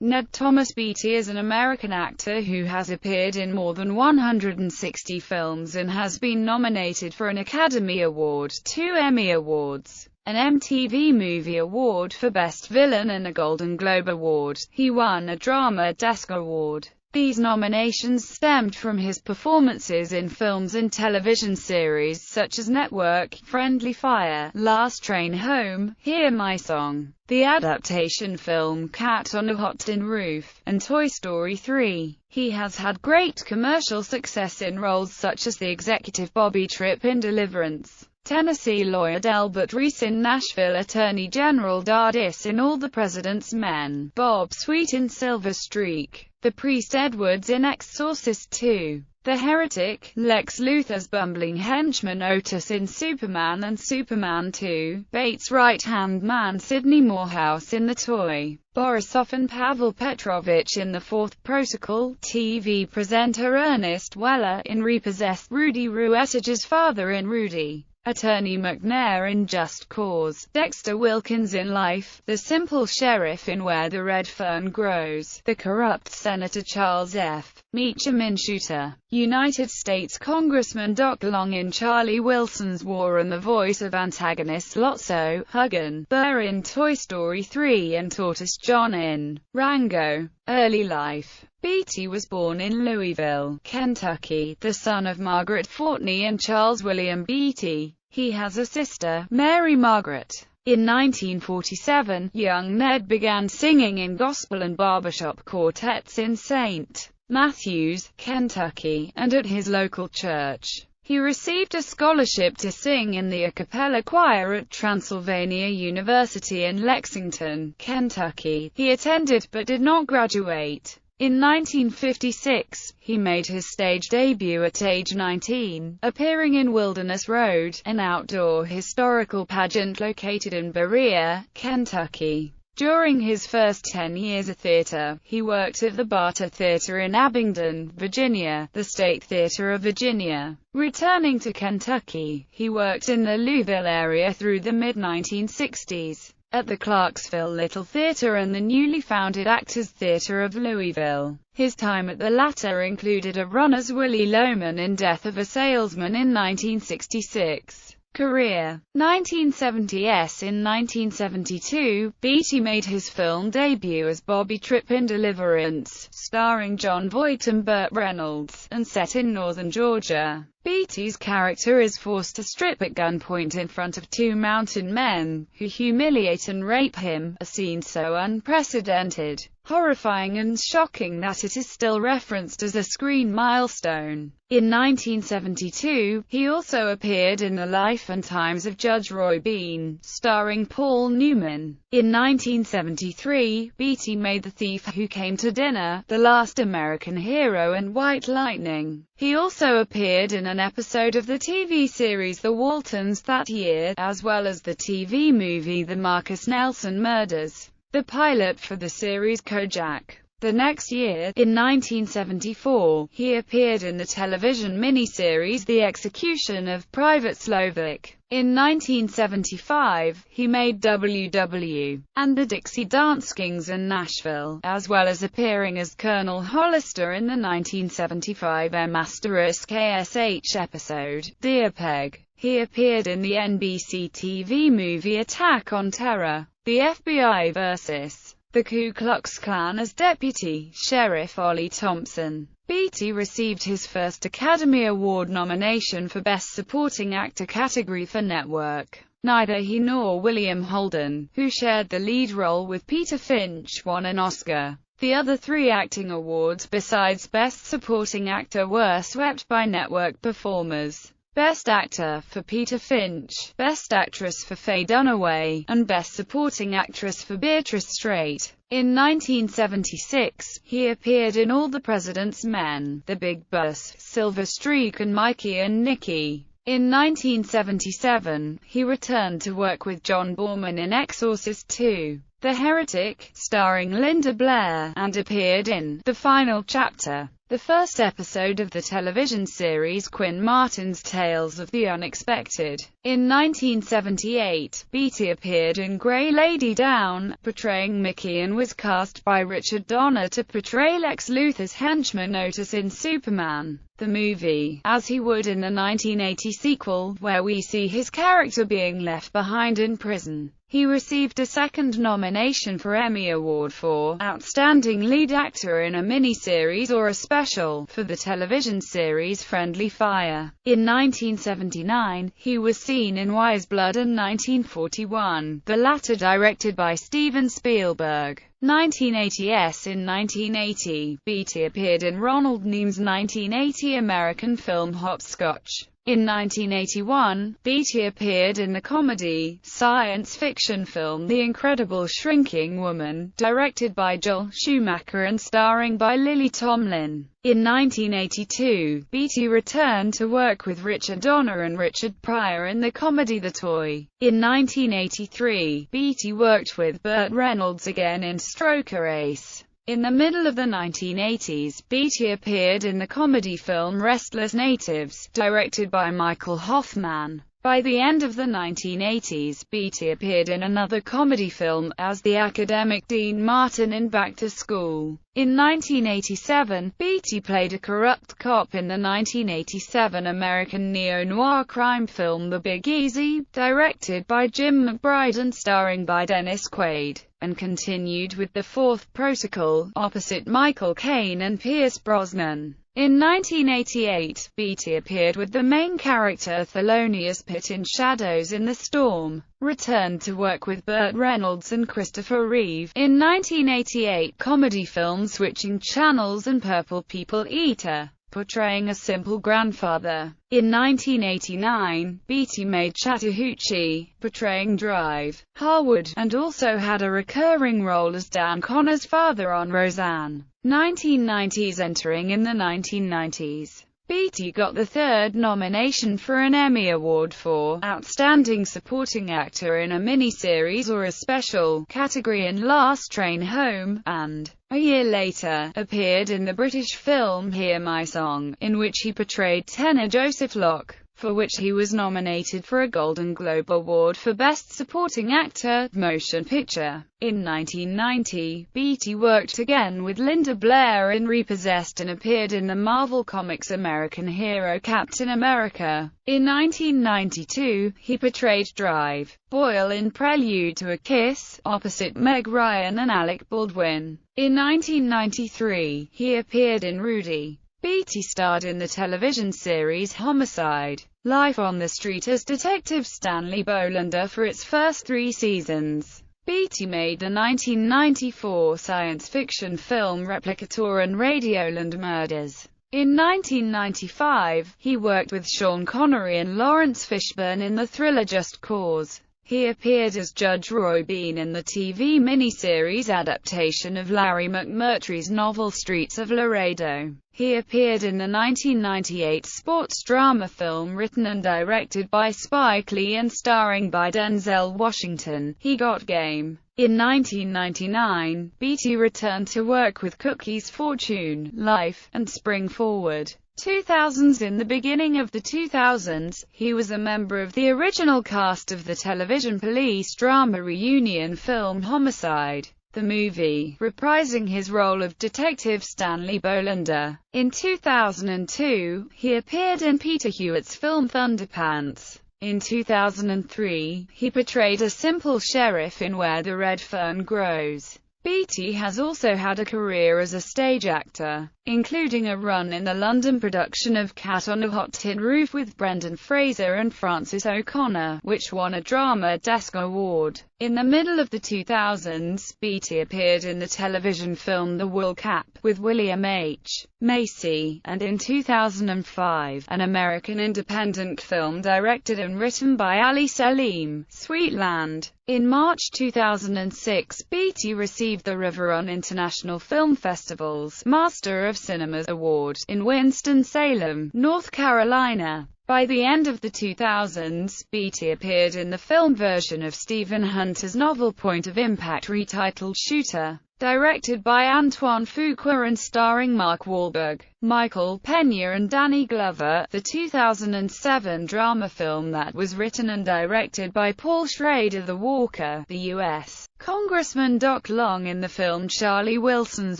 Ned Thomas Beatty is an American actor who has appeared in more than 160 films and has been nominated for an Academy Award, 2 Emmy Awards, an MTV Movie Award for Best Villain and a Golden Globe Award. He won a Drama Desk Award. These nominations stemmed from his performances in films and television series such as Network, Friendly Fire, Last Train Home, Hear My Song, the adaptation film Cat on a Hot Tin Roof, and Toy Story 3. He has had great commercial success in roles such as the executive Bobby Tripp in Deliverance, Tennessee lawyer Delbert Reese in Nashville, Attorney General Dardis in All the President's Men, Bob Sweet in Silver Streak, the priest Edwards in Exorcist 2, the heretic, Lex Luthor's bumbling henchman Otis in Superman and Superman 2, Bates' right-hand man Sidney Morehouse in The Toy, Borisov and Pavel Petrovich in The Fourth Protocol, TV presenter Ernest Weller in Repossessed, Rudy Ruetage's father in Rudy, Attorney McNair in Just Cause, Dexter Wilkins in Life, the simple sheriff in Where the Red Fern Grows, the corrupt Senator Charles F. Meacham in Shooter, United States Congressman Doc Long in Charlie Wilson's War, and the voice of antagonist Lotso, Huggan, Burr in Toy Story 3 and Tortoise John in Rango. Early life. Beatty was born in Louisville, Kentucky, the son of Margaret Fortney and Charles William Beatty. He has a sister, Mary Margaret. In 1947, young Ned began singing in gospel and barbershop quartets in St. Matthews, Kentucky, and at his local church. He received a scholarship to sing in the a cappella choir at Transylvania University in Lexington, Kentucky. He attended but did not graduate. In 1956, he made his stage debut at age 19, appearing in Wilderness Road, an outdoor historical pageant located in Berea, Kentucky. During his first 10 years of theater, he worked at the Barter Theater in Abingdon, Virginia, the State Theater of Virginia. Returning to Kentucky, he worked in the Louisville area through the mid-1960s, at the Clarksville Little Theater and the newly founded Actors Theater of Louisville. His time at the latter included a run as Willie Loman in Death of a Salesman in 1966. Career. 1970s. In 1972, Beatty made his film debut as Bobby Tripp in Deliverance, starring Jon Voight and Burt Reynolds, and set in northern Georgia. Beatty's character is forced to strip at gunpoint in front of 2 mountain men, who humiliate and rape him, a scene so unprecedented, horrifying and shocking that it is still referenced as a screen milestone. In 1972, he also appeared in The Life and Times of Judge Roy Bean, starring Paul Newman. In 1973, Beatty made The Thief Who Came to Dinner, The Last American Hero and White Lightning. He also appeared in an episode of the TV series The Waltons that year, as well as the TV movie The Marcus Nelson Murders, the pilot for the series Kojak. The next year, in 1974, he appeared in the television miniseries The Execution of Private Slovak. In 1975, he made WW and the Dixie Dance Kings in Nashville, as well as appearing as Colonel Hollister in the 1975 M***KSH episode, Dear Peg. He appeared in the NBC TV movie Attack on Terror, the FBI vs. the Ku Klux Klan as Deputy Sheriff Ollie Thompson. Beatty received his first Academy Award nomination for Best Supporting Actor category for Network. Neither he nor William Holden, who shared the lead role with Peter Finch, won an Oscar. The other 3 acting awards besides Best Supporting Actor were swept by network performers. Best Actor for Peter Finch, Best Actress for Faye Dunaway, and Best Supporting Actress for Beatrice Straight. In 1976, he appeared in All the President's Men, The Big Bus, Silver Streak and Mikey and Nicky. In 1977, he returned to work with John Boorman in Exorcist 2, The Heretic, starring Linda Blair, and appeared in The Final Chapter, the first episode of the television series Quinn Martin's Tales of the Unexpected. In 1978, Beatty appeared in Grey Lady Down, portraying Mickey, and was cast by Richard Donner to portray Lex Luthor's henchman Otis in Superman the movie, as he would in the 1980 sequel, where we see his character being left behind in prison. He received a second nomination for Emmy Award for Outstanding Lead Actor in a Miniseries or a Special for the television series Friendly Fire. In 1979, he was seen in Wise Blood and 1941, the latter directed by Steven Spielberg. 1980s. In 1980, Beatty appeared in Ronald Neam's 1980 American film Hopscotch. In 1981, Beatty appeared in the comedy, science fiction film The Incredible Shrinking Woman, directed by Joel Schumacher and starring by Lily Tomlin. In 1982, Beatty returned to work with Richard Donner and Richard Pryor in the comedy The Toy. In 1983, Beatty worked with Burt Reynolds again in Stroker Ace. In the middle of the 1980s, Beatty appeared in the comedy film Restless Natives, directed by Michael Hoffman. By the end of the 1980s, Beatty appeared in another comedy film, as the academic Dean Martin in Back to School. In 1987, Beatty played a corrupt cop in the 1987 American neo-noir crime film The Big Easy, directed by Jim McBride and starring by Dennis Quaid, and continued with The Fourth Protocol, opposite Michael Caine and Pierce Brosnan. In 1988, Beatty appeared with the main character Thelonious Pitt in Shadows in the Storm, returned to work with Burt Reynolds and Christopher Reeve in 1988 comedy film Switching Channels and Purple People Eater, portraying a simple grandfather. In 1989, Beatty made Chattahoochee, portraying Drive Harwood, and also had a recurring role as Dan Connor's father on Roseanne. 1990s. Entering in the 1990s, Beatty got the third nomination for an Emmy Award for Outstanding Supporting Actor in a Miniseries or a Special category in Last Train Home, and, a year later, appeared in the British film Hear My Song, in which he portrayed tenor Joseph Locke, for which he was nominated for a Golden Globe Award for Best Supporting Actor, Motion Picture. In 1990, Beatty worked again with Linda Blair in Repossessed and appeared in the Marvel Comics American hero Captain America. In 1992, he portrayed Drive Boyle in Prelude to a Kiss, opposite Meg Ryan and Alec Baldwin. In 1993, he appeared in Rudy. Beatty starred in the television series Homicide: Life on the Street as Detective Stanley Bolander for its first 3 seasons. Beatty made the 1994 science fiction film Replicator and Radioland Murders. In 1995, he worked with Sean Connery and Lawrence Fishburne in the thriller Just Cause. He appeared as Judge Roy Bean in the TV miniseries adaptation of Larry McMurtry's novel Streets of Laredo. He appeared in the 1998 sports drama film written and directed by Spike Lee and starring by Denzel Washington, He Got Game. In 1999, Beatty returned to work with Cookie's Fortune, Life, and Spring Forward. 2000s. In the beginning of the 2000s, he was a member of the original cast of the television police drama reunion film Homicide, the movie, reprising his role of Detective Stanley Bolander. In 2002, he appeared in Peter Hewitt's film Thunderpants. In 2003, he portrayed a simple sheriff in Where the Red Fern Grows. Beatty has also had a career as a stage actor, including a run in the London production of Cat on a Hot Tin Roof with Brendan Fraser and Francis O'Connor, which won a Drama Desk Award. In the middle of the 2000s, Beatty appeared in the television film The Wool Cap with William H. Macy, and in 2005, an American independent film directed and written by Ali Selim, Sweetland. In March 2006, Beatty received the Riveron International Film Festival's Master of Cinemas Award in Winston-Salem, North Carolina. By the end of the 2000s, Beatty appeared in the film version of Stephen Hunter's novel Point of Impact retitled Shooter. directed by Antoine Fuqua and starring Mark Wahlberg, Michael Peña and Danny Glover, the 2007 drama film that was written and directed by Paul Schrader. The Walker, the U.S. Congressman Doc Long in the film Charlie Wilson's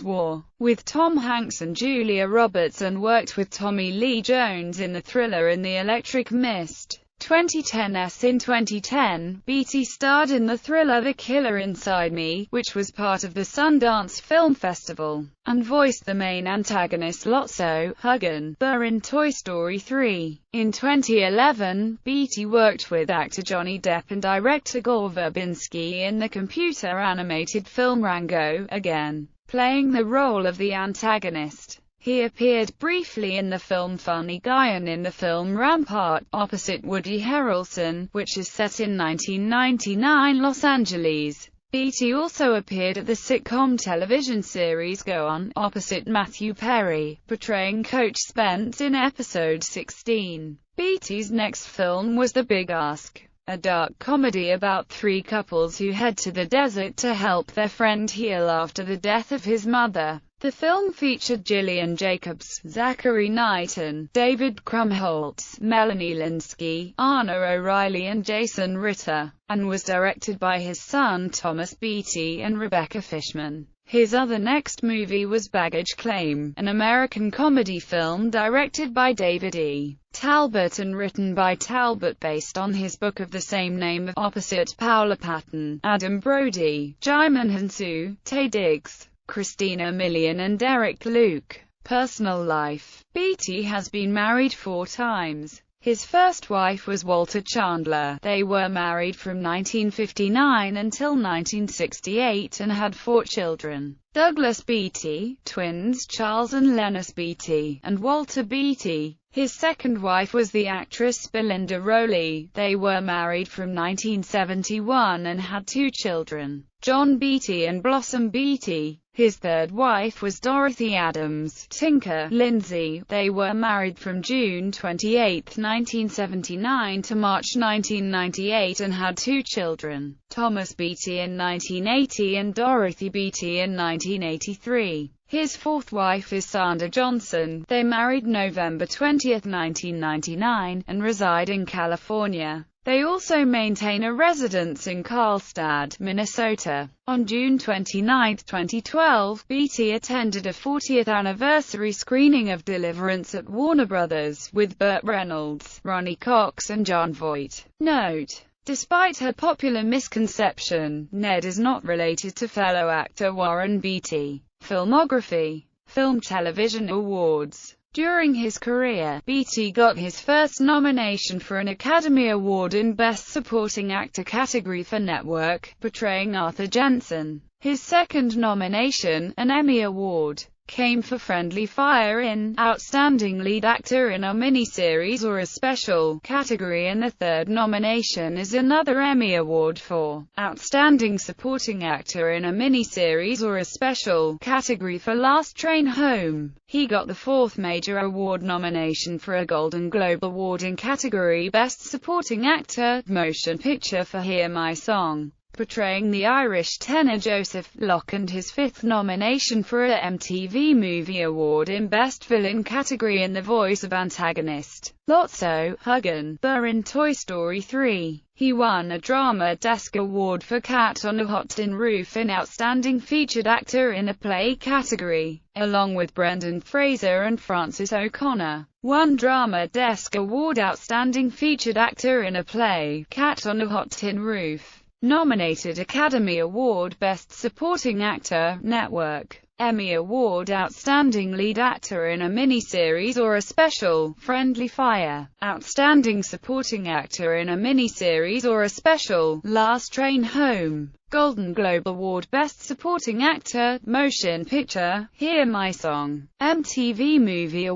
War, with Tom Hanks and Julia Roberts, and worked with Tommy Lee Jones in the thriller In the Electric Mist. 2010s In 2010, Beatty starred in the thriller The Killer Inside Me, which was part of the Sundance Film Festival, and voiced the main antagonist Lotso Huggan Burr in Toy Story 3. In 2011, Beatty worked with actor Johnny Depp and director Gore Verbinski in the computer-animated film Rango, again playing the role of the antagonist. He appeared briefly in the film Funny Guy and in the film Rampart, opposite Woody Harrelson, which is set in 1999 Los Angeles. Beatty also appeared at the sitcom television series Go On, opposite Matthew Perry, portraying Coach Spence in episode 16. Beatty's next film was The Big Ask, a dark comedy about three couples who head to the desert to help their friend heal after the death of his mother. The film featured Gillian Jacobs, Zachary Knighton, David Krumholtz, Melanie Linsky, Anna O'Reilly and Jason Ritter, and was directed by his son Thomas Beatty and Rebecca Fishman. His other next movie was Baggage Claim, an American comedy film directed by David E. Talbot and written by Talbot based on his book of the same name, opposite Paula Patton, Adam Brody, Jaimin Hansu, Taye Diggs, Christina Milian and Derek Luke. Personal life. Beatty has been married 4 times. His first wife was Walter Chandler. They were married from 1959 until 1968 and had 4 children. Douglas Beatty, twins Charles and Lennis Beatty, and Walter Beatty. His second wife was the actress Belinda Rowley. They were married from 1971 and had 2 children, John Beatty and Blossom Beatty. His third wife was Dorothy Adams Tinker Lindsay. They were married from June 28, 1979 to March 1998 and had 2 children, Thomas Beatty in 1980 and Dorothy Beatty in 1983. His fourth wife is Sandra Johnson. They married November 20, 1999, and reside in California. They also maintain a residence in Carlstadt, Minnesota. On June 29, 2012, Beatty attended a 40th anniversary screening of Deliverance at Warner Brothers, with Burt Reynolds, Ronnie Cox and Jon Voight. Note: despite her popular misconception, Ned is not related to fellow actor Warren Beatty. Filmography. Film Television Awards. During his career, Beatty got his first nomination for an Academy Award in Best Supporting Actor category for Network, portraying Arthur Jensen. His second nomination, an Emmy Award, came for Friendly Fire in Outstanding Lead Actor in a Miniseries or a Special category, and the third nomination is another Emmy Award for Outstanding Supporting Actor in a Miniseries or a Special category for Last Train Home. He got the fourth major award nomination for a Golden Globe Award in category Best Supporting Actor, Motion Picture for Hear My Song, portraying the Irish tenor Joseph Locke, and his fifth nomination for a MTV Movie Award in Best Villain category in the voice of antagonist Lotso Huggan Burr in Toy Story 3. He won a Drama Desk Award for Cat on a Hot Tin Roof in Outstanding Featured Actor in a Play category, along with Brendan Fraser and Francis O'Connor. Won Drama Desk Award Outstanding Featured Actor in a Play, Cat on a Hot Tin Roof. Nominated Academy Award Best Supporting Actor, Network. Emmy Award Outstanding Lead Actor in a Miniseries or a Special, Friendly Fire. Outstanding Supporting Actor in a Miniseries or a Special, Last Train Home. Golden Globe Award Best Supporting Actor, Motion Picture, Hear My Song. MTV Movie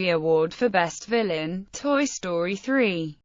Award for Best Villain, Toy Story 3.